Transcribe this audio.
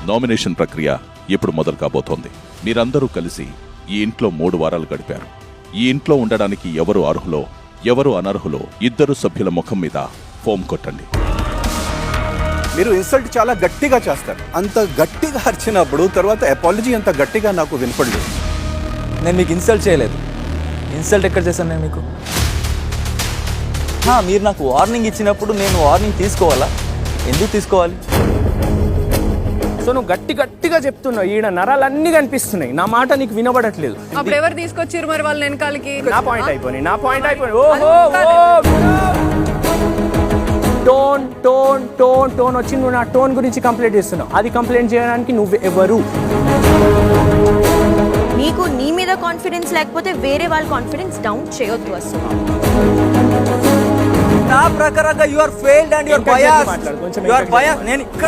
Nomination ప్రక్రియ ఇప్పుడు మొదలు కాబోతోంది. మీరందరూ కలిసి ఈ ఇంట్లో 3 వారాలు గడిపారు. ఈ ఇంట్లో ఉండడానికి ఎవరు అర్హులో ఎవరు అనర్హులో 2 సభ్యుల ముఖం మీద ఫోమ్ కొట్టండి. మీరు ఇన్సల్ట్ చాలా గట్టిగా చేస్తారు. అంత గట్టిగా అరిచినప్పుడు తర్వాత అపాలజీ అంత గట్టిగా నాకు వినపడలేదు. నేను మీకు ఇన్సల్ట్ చేయలేదు. ఇన్సల్ట్ ఎక్కడ చేశాను నేను మీకు? మీరు నాకు వార్నింగ్ ఇచ్చినప్పుడు నేను వార్నింగ్ తీసుకోవాలా? ఎందుకు తీసుకోవాలి? సో నువ్వు గట్టిగా చెప్తున్నావు, ఈడ నరాలన్నీ కనిపిస్తున్నాయి, నా మాట నీకు వినబడట్లేదు. అప్పుడు ఎవరు తీసుకొచ్చారు మరి వాళ్ళ వెనకాలకి? నా పాయింట్ అయిపోయింది. ఓహో టోన్ టోన్ టోన్ టోన్ వచ్చి నువ్వు నా టోన్ గురించి కంప్లైంట్ చేస్తున్నావు. అది కంప్లైంట్ చేయడానికి నువ్వు ఎవరు? నీకు నీ మీద కాన్ఫిడెన్స్ లేకపోతే వేరే వాళ్ళ కాన్ఫిడెన్స్ డౌన్ చేయొద్దు అసలు. నా ప్రకారంగా you are failed and you are biased. నేను ఇక్కడ